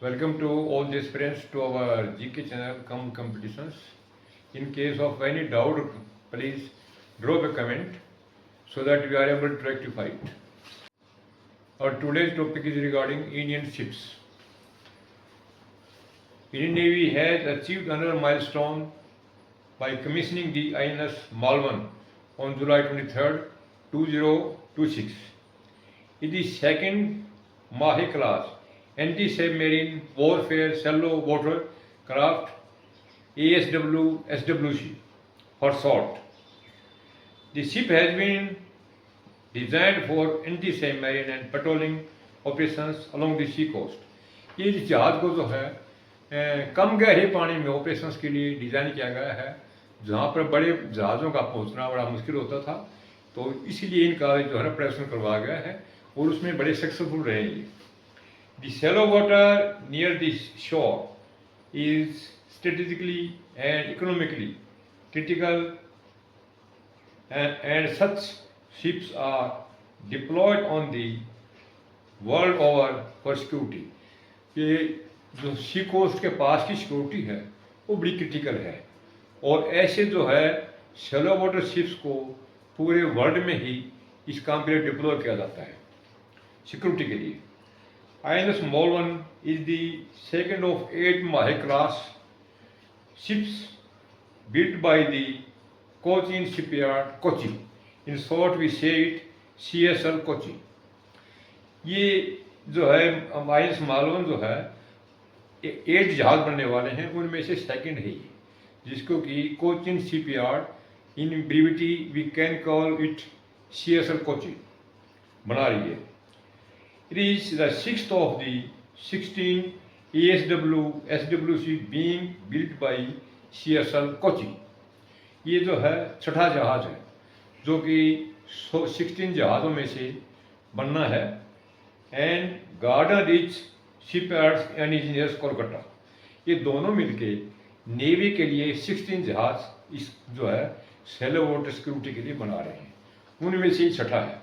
Welcome to all the aspirants to our GK channel Come Competitions. In case of any doubt, please drop a comment so that we are able to rectify it. Our today's topic is regarding Indian ships. Indian Navy has achieved another milestone by commissioning the INS Malvan on July 23rd, 2026. It is second Mahi class anti-submarine warfare shallow water craft ASW SWC for short. The ship has been designed for anti-submarine and patrolling operations along the sea coast. ये इस जहाज़ को जो है कम गहरे पानी में operations के लिए डिज़ाइन किया गया है, जहाँ पर बड़े जहाज़ों का पहुँचना बड़ा मुश्किल होता था, तो इसीलिए इनका जो है ऑपरेशन करवाया गया है और उसमें बड़े सक्सेसफुल रहे ये. The shallow water near the shore is strategically and economically critical, and such ships are deployed on the world over for security. ये जो सी कोस्ट के पास की सिक्योरिटी है वो बड़ी क्रिटिकल है और ऐसे जो है शैलो वाटर शिप्स को पूरे वर्ल्ड में ही इस काम के लिए डिप्लॉय किया जाता है सिक्योरिटी के लिए. INS Malvan is the second of 8 Mahi class ships built by the Cochin shipyard Kochi. In short we say it CSL Kochi. ये जो है INS Malvan जो है 8 जहाज बनने वाले हैं, उनमें से सेकंड है ये, जिसको कि Cochin shipyard in brevity we can call it CSL Kochi बना रही है. It is the 6th of the 16 ASW SWC being built by CSL Kochi. ये जो है छठा जहाज है जो कि 16 जहाज़ों में से बनना है. And garden rich shipyards and engineers Kolkata, ये दोनों मिलके नेवी के लिए 16 जहाज इस जो है शैलो वाटर सिक्योरिटी के लिए बना रहे हैं, उनमें से छठा है.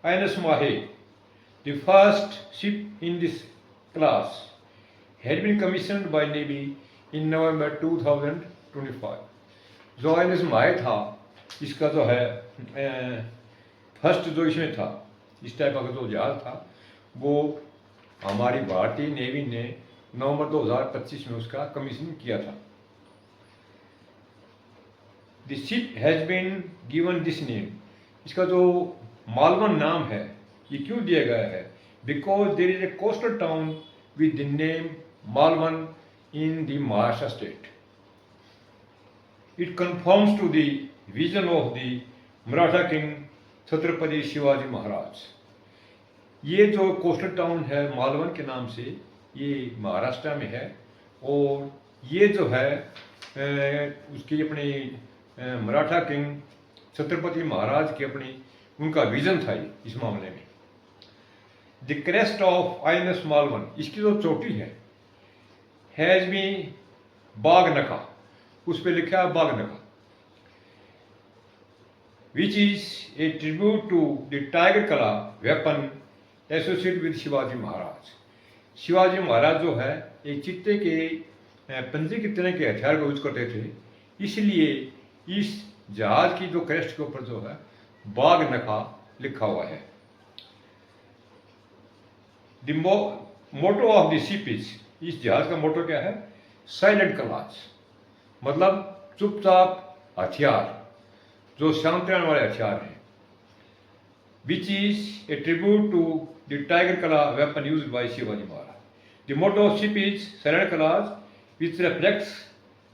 INS Mahi, the first ship in this class, had been commissioned by Navy in November 2025. जो INS Mahi था, इसका जो है फर्स्ट जो इसमें था, इस टाइप का जो जहाज था, वो हमारी भारतीय नेवी ने नवंबर 2025 में उसका कमीशन किया था. The ship has been given this name, इसका जो मालवन नाम है ये क्यों दिया गया है? Because there is a coastal town with the name Malvan in the Maharashtra state. It confirms to the vision of the Maratha king Chhatrapati Shivaji Maharaj. ये जो कोस्टल टाउन है मालवन के नाम से, ये महाराष्ट्र में है और ये जो है उसकी अपनी मराठा किंग छत्रपति महाराज की अपनी उनका विजन था ये इस मामले में. The crest of INS Malvan, इसकी जो चोटी है, हैज बीन बागनखा, उस पर लिखा है Baghnakha, which is a tribute to the tiger claw weapon associate with Shivaji Maharaj. Shivaji Maharaj जो है एक चित्ते के पंजे की तरह के हथियार को यूज करते थे, इसलिए इस जहाज की जो क्रेस्ट के ऊपर जो है बागनखा लिखा हुआ है. The motto of the ship is, इस जहाज का मोटो क्या है? साइलेंट कलास, मतलब चुपचाप हथियार, जो शांत रहने वाले हथियार हैं. Which is a tribute to the tiger claw weapon use by Shivaji Maharaj. The motto of ship is silent claws which reflects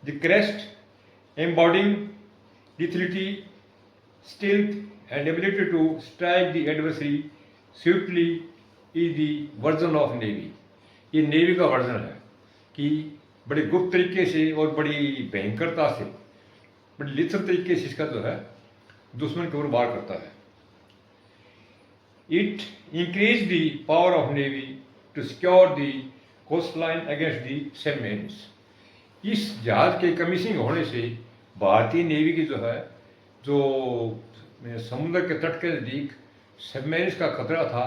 the crest embodying lethality, stealth and ability to strike the adversary swiftly is the version of Navy. ये navy का version है कि बड़े गुप्त तरीके से और बड़ी भयंकरता से, बड़ी लिथल तरीके से इसका जो है दुश्मन के ऊपर वार करता है. It increase the power of navy to secure the coast line against the submarines. इस जहाज के कमीशनिंग होने से भारतीय नेवी की जो है जो समुद्र के तट के नज़दीक सबमरीन्स का खतरा था,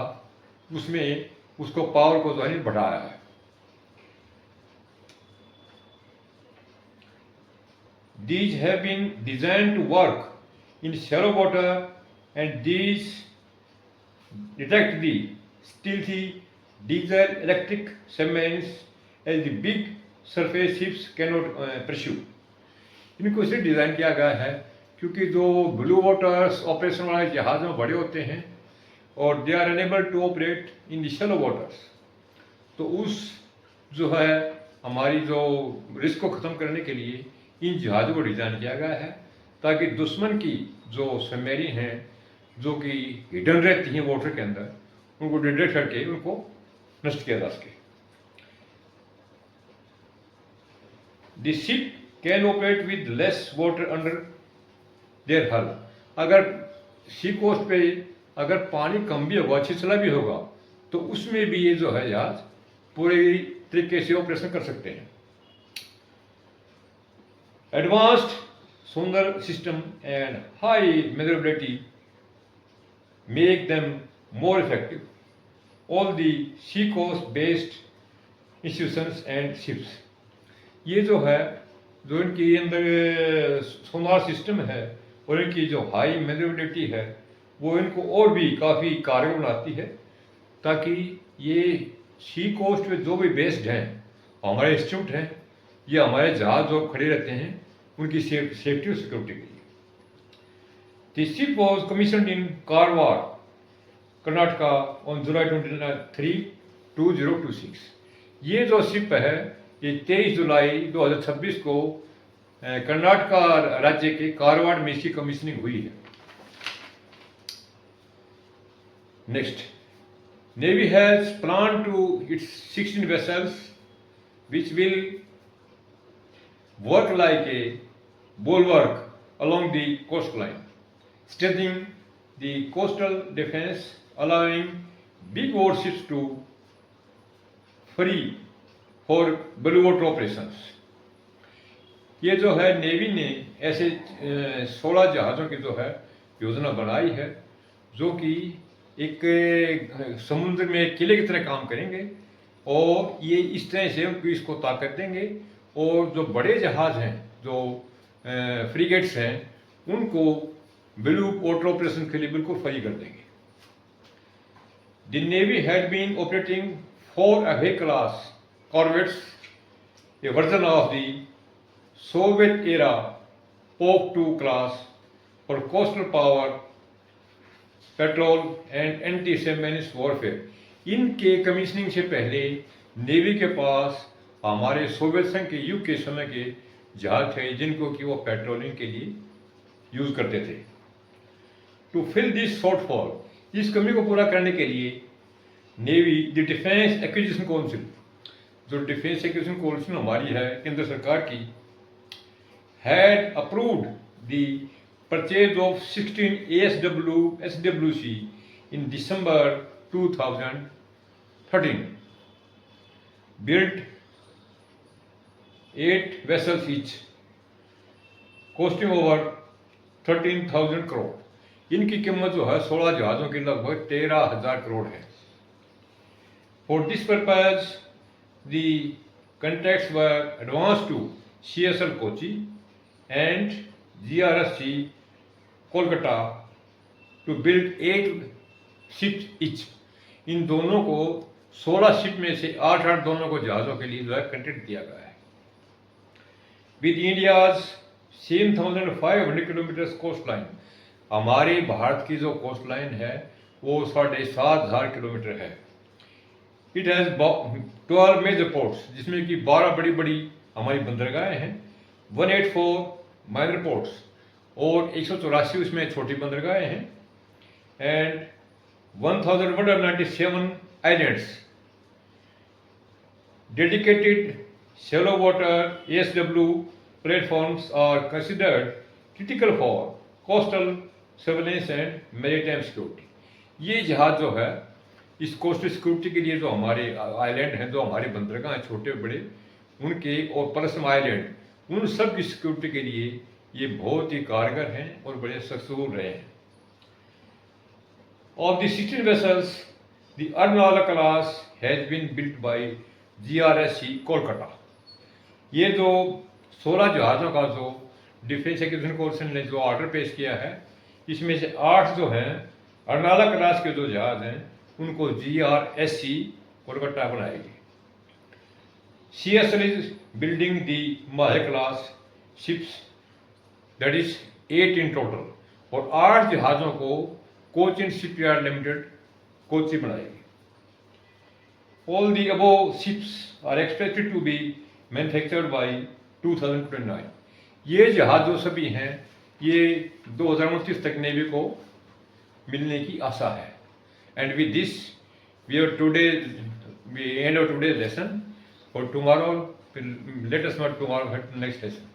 उसमें उसको पावर को जो है बढ़ाया है. These have been designed to work in shallow water, and these detect the stealthy diesel electric submarines as the big surface ships cannot pursue. इनको इसलिए डिज़ाइन किया गया है क्योंकि जो ब्लू वाटर्स ऑपरेशन वाले जहाज़ में बड़े होते हैं और they are unable to operate in the shallow waters, तो उस जो है हमारी जो रिस्क को ख़त्म करने के लिए इन जहाज़ों को डिज़ाइन किया गया है ताकि दुश्मन की जो सबमरीन हैं जो कि हिडन रहती हैं वाटर के अंदर, उनको डिटेक्ट करके उनको नष्ट किया जा सके। The ship can operate with less water under their हल। अगर सी कोस्ट पे अगर पानी कम भी होगा, छिछला भी होगा, तो उसमें भी ये जो है जहाज पूरे तरीके से ऑपरेशन कर सकते हैं। Advanced sonar system and high manoeuvrability make them more effective. All the sea coast based institutions and ships, ये जो है जो इनकी अंदर सोनार सिस्टम है और इनकी जो हाई मैनेवरेबिलिटी है वो इनको और भी काफ़ी कारगर बनाती है ताकि ये सी कोस्ट पे जो भी बेस्ड हैं हमारे इंस्टीट्यूट हैं, ये हमारे जहाज जो खड़े रहते हैं उनकी सेफ्टी और सिक्योरिटी के लिए। The ship was commissioned in Karwar, Karnataka on July 23, 2026। ये जो शिप है ये 23 जुलाई 2026 को कर्नाटका राज्य के कारवाड़ में इसकी कमीशनिंग हुई है। Next, navy has plan to its 16 vessels which will work like a bulwark along the coastline, strengthening the coastal defense, allowing big warships to free for blue water operations। ये जो है नेवी ने ऐसे 16 जहाज़ों की जो है योजना बनाई है जो कि एक समुद्र में किले की तरह काम करेंगे और ये इस तरह से उनको इसको ताकत देंगे और जो बड़े जहाज़ हैं जो फ्रीगेट्स हैं उनको ब्लू वाटर ऑपरेशन के लिए बिल्कुल फ्री कर देंगे। The navy had been operating 4 Abbey class corvettes, a version of the Soviet era Pope II class, for coastal power, petrol and anti submarine warfare. इनके कमीशनिंग से पहले नेवी के पास हमारे सोवियत संघ के युग के समय के जहाज थे जिनको कि वो पेट्रोलिंग के लिए यूज करते थे। टू फिल दिस शॉर्टफॉल, इस कमी को पूरा करने के लिए navy the defence acquisition council, जो डिफेंस एक्विजिशन काउंसिल हमारी है केंद्र सरकार की, had approved the purchase of 16 SWC in December 2013, built 8 vessels each, costing over 13,000 crore। इनकी कीमत जो है 16 जहाज़ों की लगभग 13,000 करोड़ है। For this purpose, the contracts were advanced to CSL Kochi and GRSC Kolkata to build 8 ships each. इन दोनों को 16 शिप में से 8 दोनों को जहाज़ों के लिए जो है कंट्रैक्ट दिया गया है। With India's 7,500 kilometre coast line, हमारे भारत की जो कोस्ट लाइन है वो 7,500 किलोमीटर है। इट हैज़ 12 मेजर पोर्ट्स, जिसमें कि 12 बड़ी बड़ी हमारी बंदरगाहें हैं, 184 माइनर पोर्ट्स और 184 उसमें छोटी बंदरगाहें हैं, and 1,197 islands. Dedicated shallow water ASW platforms are considered critical for coastal surveillance and maritime security. ये जहाज जो है इस कोस्टल सिक्योरिटी के लिए जो हमारे आइलैंड हैं, जो हमारे बंदरगाह हैं छोटे बड़े, उनके और प्लस आइलैंड, उन सब की सिक्योरिटी के लिए ये बहुत ही कारगर हैं और बड़े सक्सेसफुल रहे हैं। Of the 16 vessels, the Arnala class has been built by GRSC Kolkata. ये जो 16 जहाज़ों का जो डिफेंस एक्विजिशन कौंसिल ने जो ऑर्डर पेश किया है, इसमें से 8 जो हैं अर्नाला क्लास के जो जहाज हैं उनको GRSC कोलकाता बनाएगी। CSL इज बिल्डिंग दी माहे class ships, that is 8 in total, और 8 जहाज़ों को कोचिन शिपयार्ड लिमिटेड कोची बनाएगी। All the above ships are expected to be manufactured by 2029। ये जहाज जो सभी हैं ये 2029 तक नेवी को मिलने की आशा है। And with this we end of today's lesson. For tomorrow, let us not tomorrow next lesson.